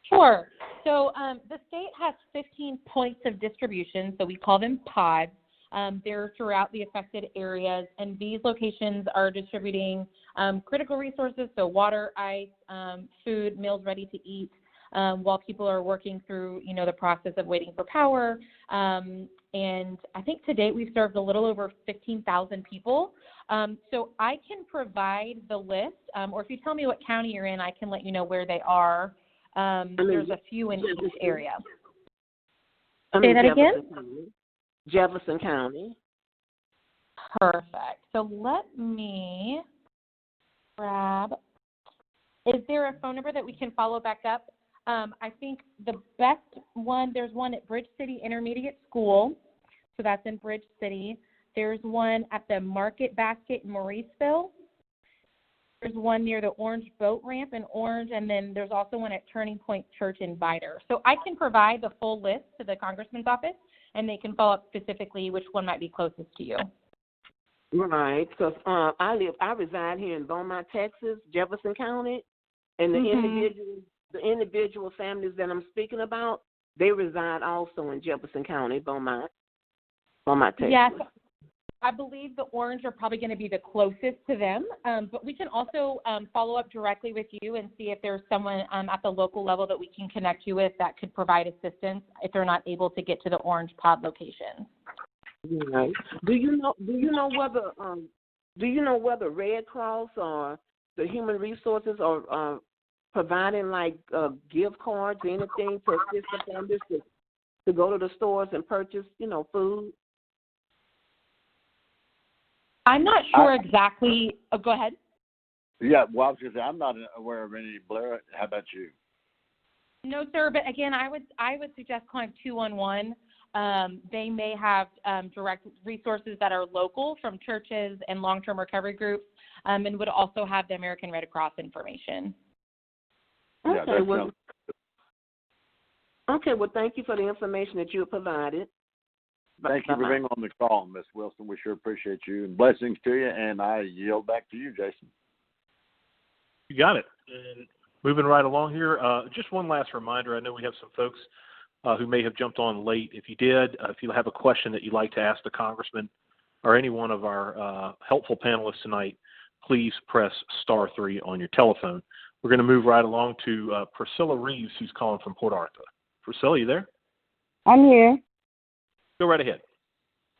Sure. So the state has 15 points of distribution, so we call them pods. They're throughout the affected areas, and these locations are distributing critical resources, so water, ice, food, meals ready to eat, while people are working through, the process of waiting for power. And I think to date we've served a little over 15,000 people. So I can provide the list, or if you tell me what county you're in, I can let you know where they are. There's a few in each area. Say that again? Jefferson County. Perfect. So let me grab, is there a phone number that we can follow back up? I think the best one, there's one at Bridge City Intermediate School, so that's in Bridge City. There's one at the Market Basket in Mauriceville. There's one near the Orange Boat Ramp in Orange, and then there's also one at Turning Point Church in Vidor. So I can provide the full list to the Congressman's office, and they can follow up specifically which one might be closest to you. Right, because I reside here in Beaumont, Texas, Jefferson County, and the individual families that I'm speaking about, they reside also in Jefferson County, Beaumont, Texas. Yes, I believe the Orange are probably going to be the closest to them, but we can also follow up directly with you and see if there's someone at the local level that we can connect you with that could provide assistance if they're not able to get to the Orange pod location. Right. Do you know whether Red Cross or the Human Resources are providing like gift cards or anything to assist the families to go to the stores and purchase, food? I'm not sure exactly. Oh, go ahead. Yeah, well, I was going to say, I'm not aware of any. Blair, how about you? No, sir. But again, I would suggest calling 211. They may have direct resources that are local from churches and long-term recovery groups, and would also have the American Red Cross information. Yeah, okay, well, thank you for the information that you have provided. Thank you for being on the call, Ms. Wilson. We sure appreciate you. And blessings to you, and I yield back to you, Jason. You got it. And moving right along here, just one last reminder. I know we have some folks who may have jumped on late. If you did, if you have a question that you'd like to ask the Congressman or any one of our helpful panelists tonight, please press *3 on your telephone. We're going to move right along to Priscilla Reeves, who's calling from Port Arthur. Priscilla, you there? I'm here. Go right ahead.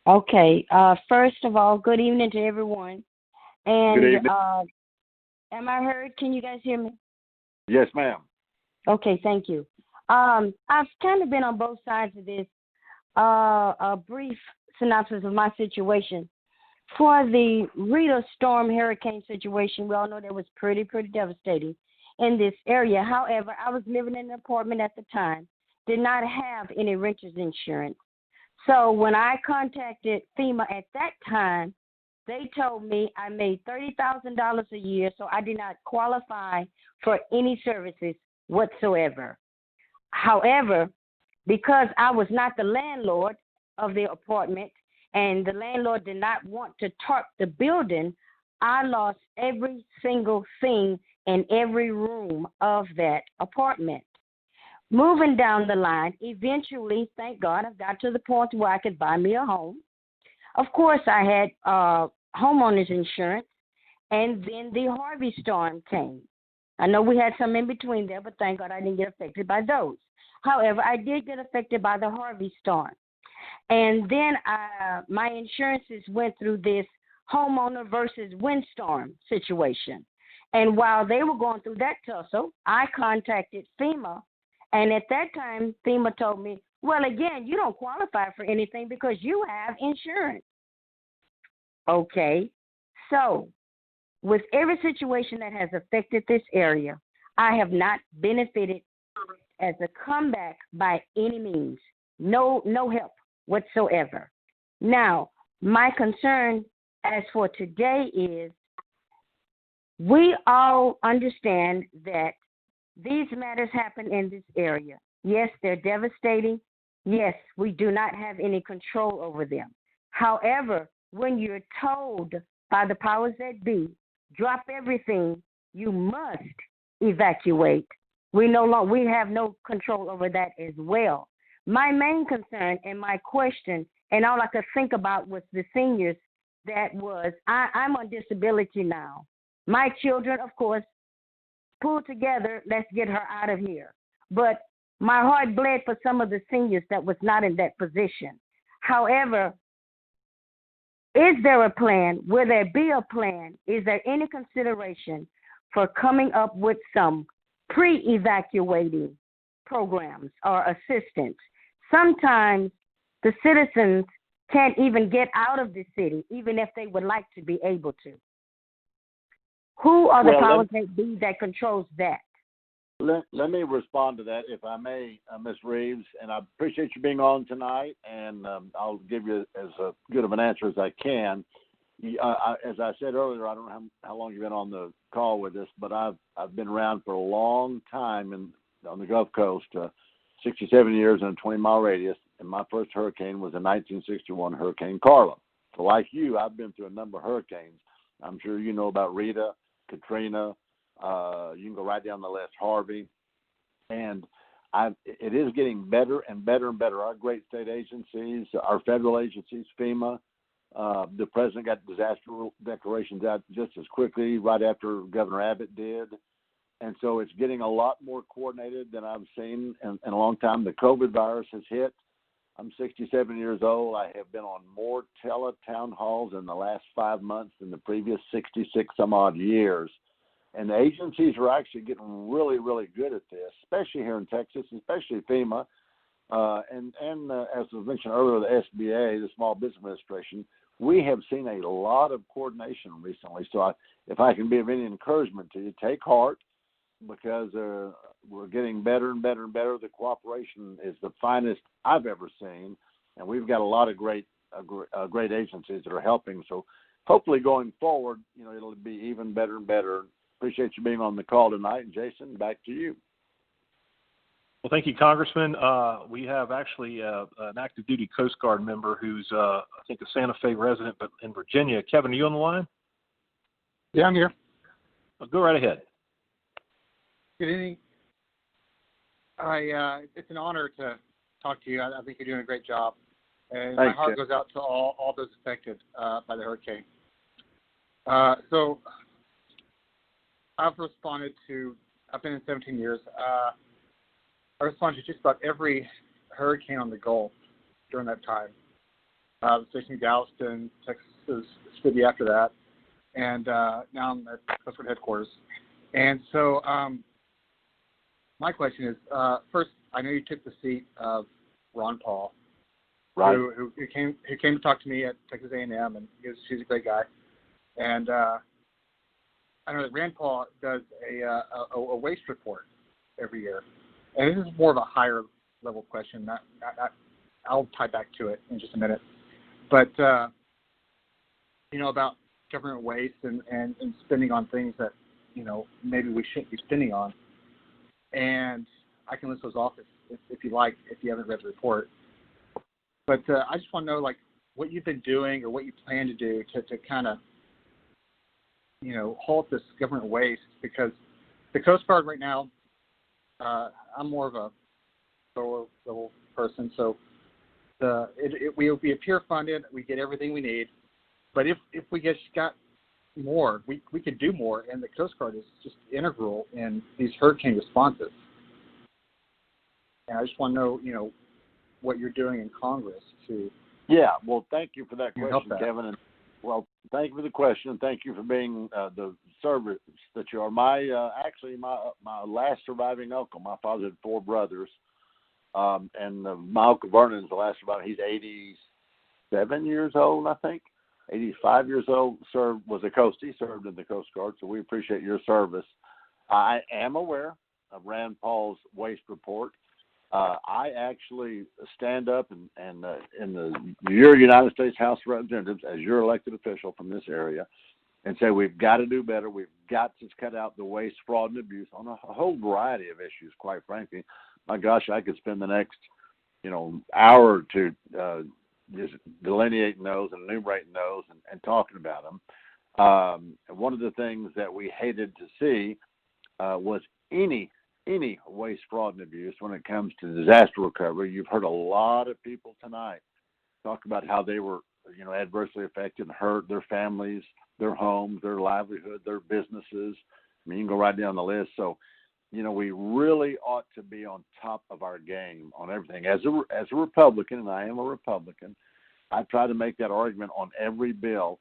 Okay. First of all, good evening to everyone. And good evening. Am I heard? Can you guys hear me? Yes, ma'am. Okay, thank you. I've kind of been on both sides of this. A brief synopsis of my situation. For the Rita storm hurricane situation, we all know that was pretty devastating in this area. However, I was living in an apartment at the time, did not have any renter's insurance. So when I contacted FEMA at that time, they told me I made $30,000 a year, so I did not qualify for any services whatsoever. However, because I was not the landlord of the apartment and the landlord did not want to tarp the building, I lost every single thing in every room of that apartment. Moving down the line, eventually, thank God, I got to the point where I could buy me a home. Of course, I had homeowner's insurance, and then the Harvey storm came. I know we had some in between there, but thank God I didn't get affected by those. However, I did get affected by the Harvey storm. And then my insurances went through this homeowner versus windstorm situation. And while they were going through that tussle, I contacted FEMA. And at that time, FEMA told me, well, again, you don't qualify for anything because you have insurance. Okay. So with every situation that has affected this area, I have not benefited as a comeback by any means. No help whatsoever. Now, my concern as for today is we all understand that these matters happen in this area. Yes, they're devastating. Yes, we do not have any control over them. However, when you're told by the powers that be, drop everything, you must evacuate. We have no control over that as well. My main concern and my question, and all I could think about was the seniors. I'm on disability now. My children, of course, pulled together, let's get her out of here. But my heart bled for some of the seniors that was not in that position. However, is there a plan? Will there be a plan? Is there any consideration for coming up with some pre-evacuating programs or assistance? Sometimes the citizens can't even get out of the city, even if they would like to be able to. Who are the powers that be that controls that? Let me respond to that, if I may, Ms. Reeves, and I appreciate you being on tonight, and I'll give you as good of an answer as I can. As I said earlier, I don't know how long you've been on the call with us, but I've been around for a long time on the Gulf Coast, 67 years in a 20-mile radius, and my first hurricane was a 1961 Hurricane Carla. So like you, I've been through a number of hurricanes. I'm sure you know about Rita, Katrina. You can go right down the list, Harvey. And it is getting better and better and better. Our great state agencies, our federal agencies, FEMA, the president got disaster declarations out just as quickly right after Governor Abbott did. And so it's getting a lot more coordinated than I've seen in a long time. The COVID virus has hit. I'm 67 years old. I have been on more Teletown Halls in the last 5 months than the previous 66 some odd years. And the agencies are actually getting really, really good at this, especially here in Texas, especially FEMA. And as was mentioned earlier, the SBA, the Small Business Administration, we have seen a lot of coordination recently. So if I can be of any encouragement to you, take heart, because we're getting better and better and better. The cooperation is the finest I've ever seen, and we've got a lot of great agencies that are helping. So hopefully going forward, it'll be even better and better. Appreciate you being on the call tonight. And Jason, back to you. Well, thank you, Congressman. We have actually an active duty Coast Guard member who's, I think, a Santa Fe resident, but in Virginia. Kevin, are you on the line? Yeah, I'm here. Well, go right ahead. Good evening. It's an honor to talk to you. I think you're doing a great job. And Thanks, my heart Jeff. goes out to all those affected by the hurricane. So I've been in 17 years. I responded to just about every hurricane on the Gulf during that time. I was stationed in Galveston, Texas City after that, and now I'm at Coast Guard headquarters. And so my question is, first, I know you took the seat of Ron Paul, right? Who came to talk to me at Texas A&M, and he's a great guy. And I know that Rand Paul does a waste report every year, and this is more of a higher level question. Not I'll tie back to it in just a minute, but about government waste and spending on things that maybe we shouldn't be spending on. And I can list those off if you like, if you haven't read the report. But I just want to know, what you've been doing or what you plan to do to kind of, halt this government waste, because the Coast Guard right now, I'm more of a lower level person, so we'll be peer funded, we get everything we need, but if we got more, we could do more, and the Coast Guard is just integral in these hurricane responses. And I just want to know, what you're doing in Congress to. Yeah, well, thank you for that question, Kevin. And well, thank you for the question, and thank you for being the service that you are. My last surviving uncle. My father had 4 brothers, and my Uncle Vernon is the last surviving. He's 87 years old, I think. 85 years old. Was a Coastie, served in the Coast Guard. So we appreciate your service. I am aware of Rand Paul's waste report. I actually stand up and in your United States House of Representatives as your elected official from this area and say we've got to do better. We've got to cut out the waste, fraud, and abuse on a whole variety of issues, quite frankly. my gosh, I could spend the next, hour or two just delineating those and enumerating those and talking about them. One of the things that we hated to see was any waste, fraud, and abuse when it comes to disaster recovery. You've heard a lot of people tonight talk about how they were, adversely affected and hurt, their families, their homes, their livelihood, their businesses. I mean, you can go right down the list. So, we really ought to be on top of our game on everything. As a Republican, and I am a Republican, I try to make that argument on every bill.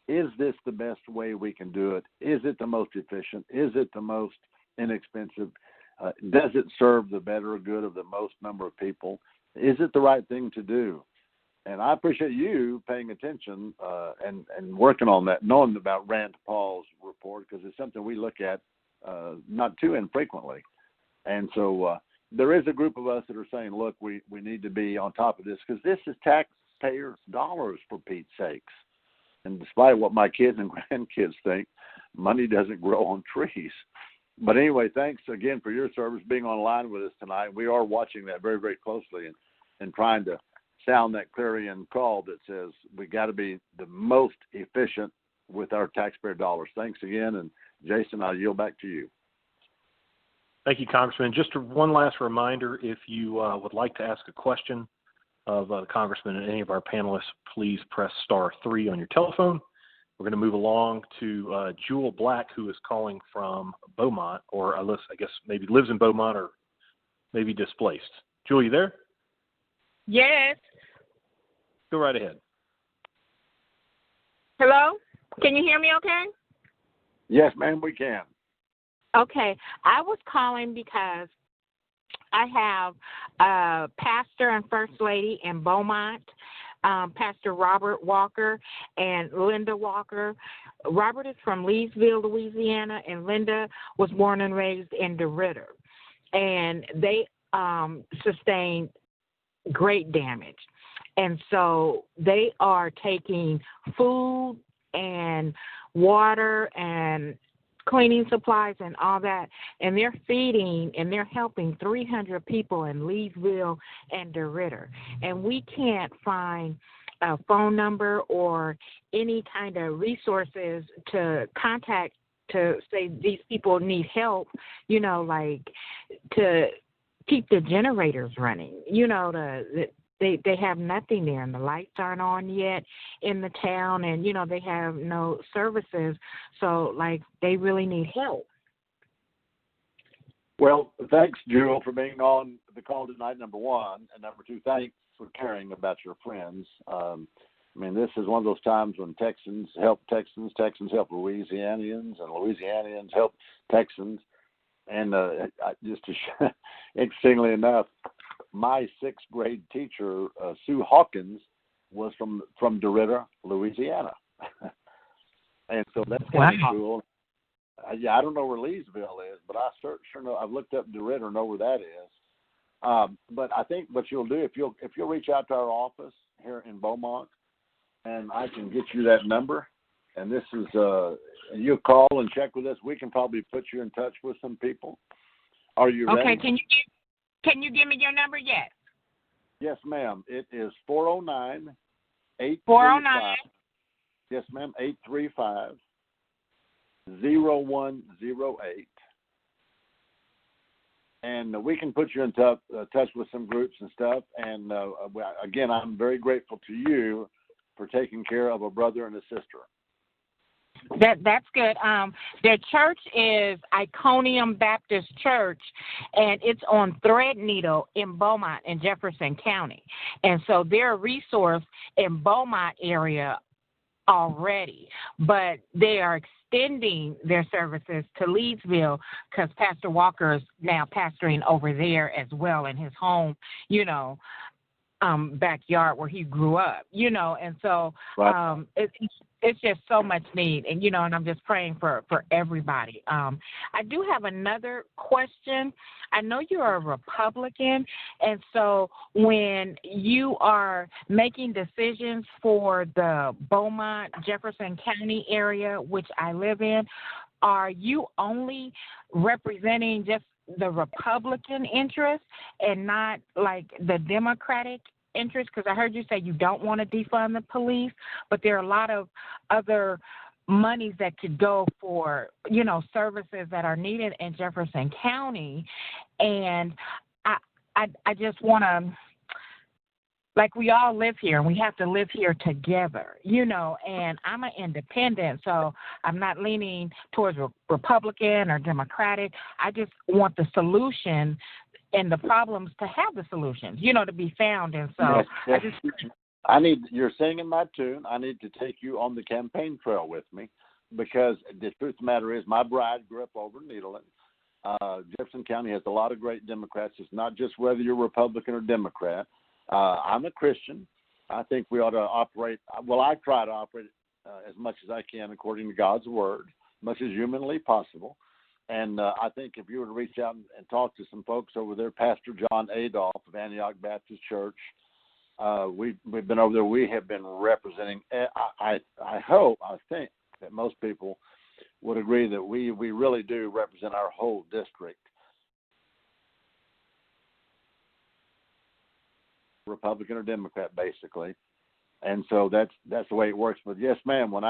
Is this the best way we can do it? Is it the most efficient? Is it the most inexpensive? Does it serve the better good of the most number of people? Is it the right thing to do? And I appreciate you paying attention and working on that, knowing about Rand Paul's report, because it's something we look at not too infrequently. And so there is a group of us that are saying, look, we need to be on top of this, because this is taxpayers' dollars, for Pete's sakes. And despite what my kids and grandkids think, money doesn't grow on trees. But anyway, thanks again for your service, being online with us tonight. We are watching that very, very closely and trying to sound that clarion call that says we got to be the most efficient with our taxpayer dollars. Thanks again. And Jason, I'll yield back to you. Thank you, Congressman. Just one last reminder, if you would like to ask a question of the Congressman and any of our panelists, please press *3 on your telephone. We're going to move along to Jewel Black, who is calling from Beaumont, or I guess maybe lives in Beaumont or maybe displaced. Jewel, you there? Yes. Go right ahead. Hello? Can you hear me okay? Yes, ma'am, we can. Okay. I was calling because I have a pastor and first lady in Beaumont, Pastor Robert Walker and Linda Walker. Robert is from Leesville, Louisiana, and Linda was born and raised in DeRidder. And they sustained great damage. And so they are taking food and water and cleaning supplies and all that, and they're feeding and they're helping 300 people in Leesville and DeRidder. And we can't find a phone number or any kind of resources to contact to say these people need help, like to keep the generators running, They have nothing there, and the lights aren't on yet in the town, and, they have no services. So, they really need help. Well, thanks, Jewel, for being on the call tonight, number one. And number two, thanks for caring about your friends. This is one of those times when Texans help Texans, Texans help Louisianians, and Louisianians help Texans. And interestingly enough, my sixth grade teacher, Sue Hawkins, was from DeRidder, Louisiana. And so that's kind of cool. I don't know where Leesville is, but I sure know. I've looked up DeRidder, know where that is. But I think what you'll do, if you'll reach out to our office here in Beaumont, and I can get you that number, and this is and you'll call and check with us. We can probably put you in touch with some people. Are you ready? Okay. Can you give me your number yet? Yes, ma'am. It is 409-835. 409. Yes, ma'am. 835-0108. And we can put you in touch with some groups and stuff. And again, I'm very grateful to you for taking care of a brother and a sister. That's good. Their church is Iconium Baptist Church, and it's on Threadneedle in Beaumont in Jefferson County. And so they're a resource in Beaumont area already, but they are extending their services to Leesville because Pastor Walker is now pastoring over there as well in his home, backyard where he grew up, and so right. It's just so much need, and and I'm just praying for everybody. I do have another question. I know you're a Republican, and so when you are making decisions for the Beaumont, Jefferson County area, which I live in, are you only representing just the Republican interest and not like the Democratic interest? Because I heard you say you don't want to defund the police, but there are a lot of other monies that could go for, you know, services that are needed in Jefferson County. And I just want to, like, we all live here and we have to live here together, you know, and I'm an independent, so I'm not leaning towards Republican or Democratic. I just want the solution and the problems to have the solutions, you know, to be found. And so yes. You're singing my tune. I need to take you on the campaign trail with me, because the truth of the matter is my bride grew up over in Nederland. Jefferson County has a lot of great Democrats. It's not just whether you're Republican or Democrat. I'm a Christian. I think we ought to operate, well, I try to operate as much as I can according to God's word, as much as humanly possible. And I think if you were to reach out and talk to some folks over there, Pastor John Adolph of Antioch Baptist Church, we've been over there. We have been representing, I think that most people would agree that we really do represent our whole district. Republican or Democrat, basically, and so that's the way it works. But yes, ma'am, when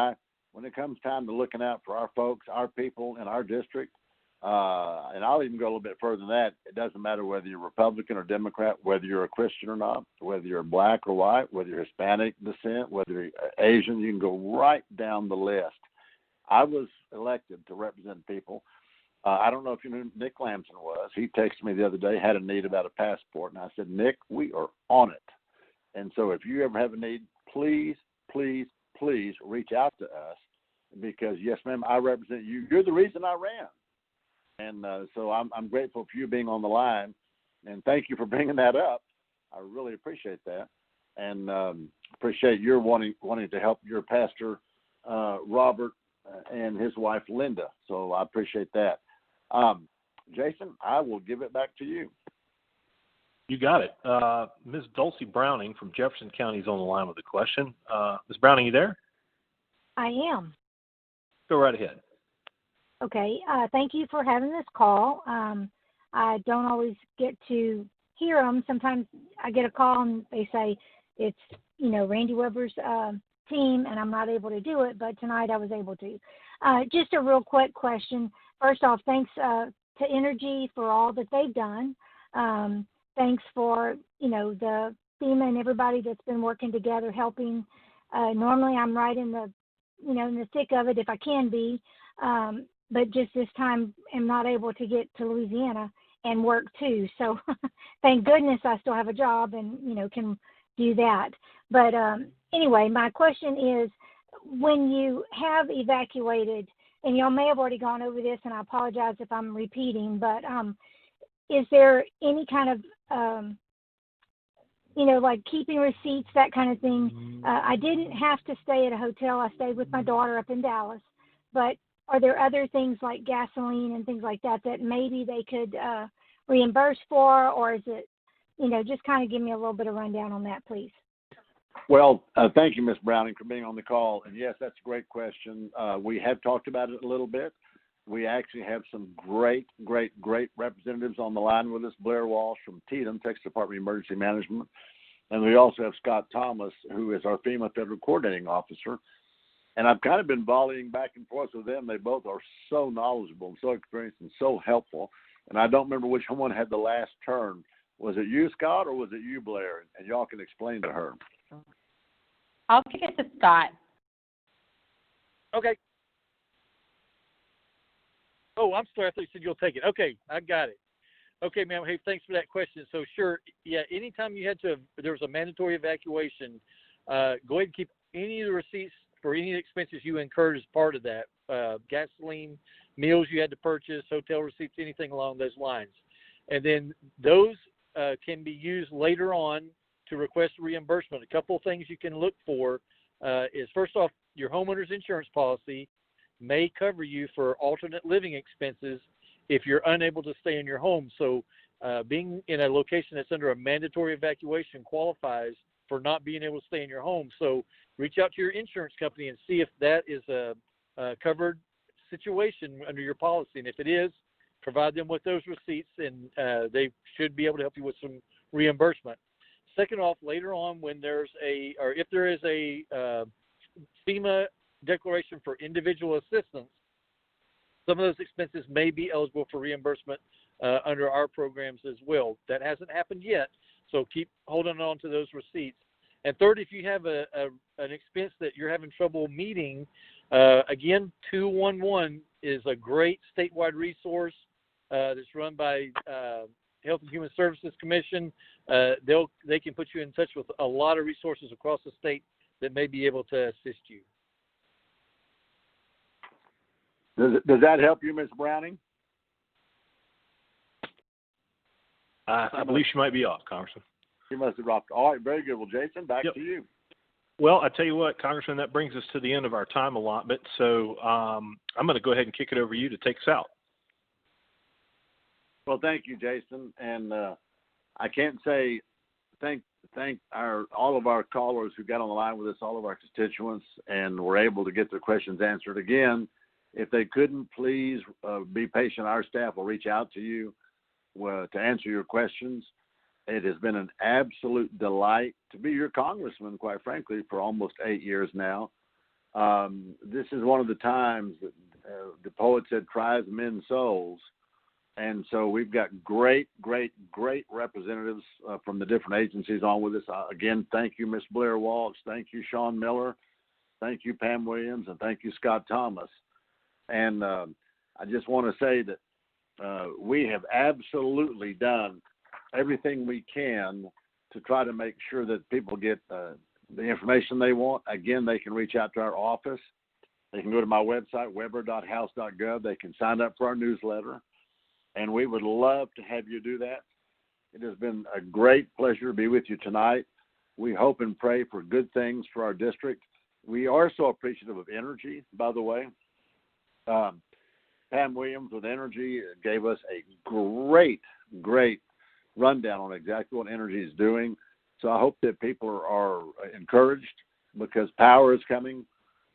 it comes time to looking out for our folks, our people in our district, and I'll even go a little bit further than that. It doesn't matter whether you're Republican or Democrat, whether you're a Christian or not, whether you're black or white, whether you're Hispanic descent, whether you're Asian. You can go right down the list. I was elected to represent people. I don't know if you knew who Nick Lamson was. He texted me the other day, had a need about a passport, and I said, Nick, we are on it. And so if you ever have a need, please, please, please reach out to us, because, yes, ma'am, I represent you. You're the reason I ran. And so I'm grateful for you being on the line, and thank you for bringing that up. I really appreciate that, and appreciate your wanting to help your pastor, Robert, and his wife, Linda. So I appreciate that. Jason, I will give it back to you. You got it. Ms. Dulcie Browning from Jefferson County is on the line with a question. Ms. Browning, you there? I am. Go right ahead. Okay. Thank you for having this call. I don't always get to hear them. Sometimes I get a call and they say it's, Randy Weber's team, and I'm not able to do it, but tonight I was able to. Just a real quick question. First off, thanks to Energy for all that they've done. Thanks for, the FEMA and everybody that's been working together, helping. Normally I'm right in the, in the thick of it if I can be, but just this time I'm not able to get to Louisiana and work too. So thank goodness I still have a job and, can do that. But anyway, my question is, when you have evacuated, and y'all may have already gone over this, and I apologize if I'm repeating, but is there any kind of, like keeping receipts, that kind of thing? I didn't have to stay at a hotel. I stayed with my daughter up in Dallas. But are there other things like gasoline and things like that that maybe they could reimburse for, or is it, just kind of give me a little bit of rundown on that, please. Well, thank you, Ms. Browning, for being on the call. And yes, that's a great question. We have talked about it a little bit. We actually have some great representatives on the line with us. Blair Walsh from TDEM, Texas Department of Emergency Management. And we also have Scott Thomas, who is our FEMA Federal Coordinating Officer. And I've kind of been volleying back and forth with them. They both are so knowledgeable and so experienced and so helpful. And I don't remember which one had the last turn. Was it you, Scott, or was it you, Blair? And y'all can explain to her. I'll kick it to Scott. Okay. Oh, I'm sorry. I thought you said you'll take it. Okay, I got it. Okay, ma'am. Hey, thanks for that question. So, sure, yeah, anytime there was a mandatory evacuation, go ahead and keep any of the receipts for any expenses you incurred as part of that. Gasoline, meals you had to purchase, hotel receipts, anything along those lines. And then those can be used later on to request reimbursement. A couple of things you can look for is, first off, your homeowner's insurance policy may cover you for alternate living expenses if you're unable to stay in your home. So being in a location that's under a mandatory evacuation qualifies for not being able to stay in your home. So reach out to your insurance company and see if that is a covered situation under your policy. And if it is, provide them with those receipts, and they should be able to help you with some reimbursement. Second off, later on, when there's if there is a FEMA declaration for individual assistance, some of those expenses may be eligible for reimbursement under our programs as well. That hasn't happened yet, so keep holding on to those receipts. And third, if you have an expense that you're having trouble meeting, again, 211 is a great statewide resource that's run by Health and Human Services Commission. They can put you in touch with a lot of resources across the state that may be able to assist you. Does that help you, Ms. Browning? I believe she might be off, Congressman. She must have dropped. All right, very good. Well, Jason, back to you. Well, I tell you what, Congressman, that brings us to the end of our time allotment. So I'm going to go ahead and kick it over to you to take us out. Well, thank you, Jason. And I can't say thank all of our callers who got on the line with us, all of our constituents, and were able to get their questions answered. Again, if they couldn't, please be patient. Our staff will reach out to you to answer your questions. It has been an absolute delight to be your congressman, quite frankly, for almost 8 years now. This is one of the times that the poet said cries men's souls. And so we've got great representatives from the different agencies on with us. Again, thank you, Ms. Blair Walsh. Thank you, Sean Miller. Thank you, Pam Williams. And thank you, Scott Thomas. And I just want to say that we have absolutely done everything we can to try to make sure that people get the information they want. Again, they can reach out to our office. They can go to my website, weber.house.gov. They can sign up for our newsletter, and we would love to have you do that. It has been a great pleasure to be with you tonight. We hope and pray for good things for our district. We are so appreciative of Energy, by the way. Pam Williams with Energy gave us a great rundown on exactly what Energy is doing. So I hope that people are encouraged because power is coming.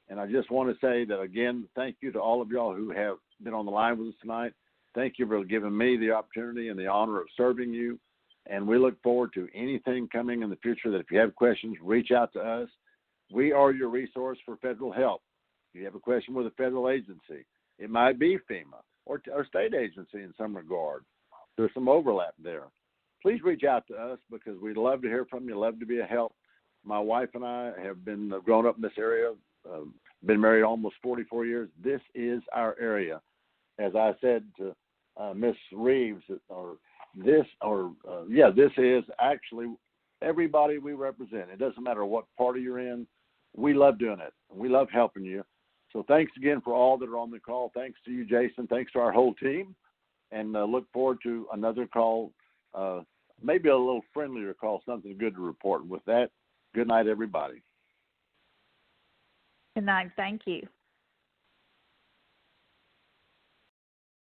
And I just want to say that, again, thank you to all of y'all who have been on the line with us tonight. Thank you for giving me the opportunity and the honor of serving you. And we look forward to anything coming in the future that if you have questions, reach out to us. We are your resource for federal help. If you have a question with a federal agency, it might be FEMA or state agency in some regard. There's some overlap there. Please reach out to us because we'd love to hear from you, love to be a help. My wife and I have been grown up in this area, been married almost 44 years. This is our area. As I said to Miss Reeves, this is actually everybody we represent. It doesn't matter what party you're in. We love doing it. We love helping you. So thanks again for all that are on the call. Thanks to you, Jason. Thanks to our whole team. And look forward to another call, maybe a little friendlier call, something good to report. With that, good night, everybody. Good night. Thank you.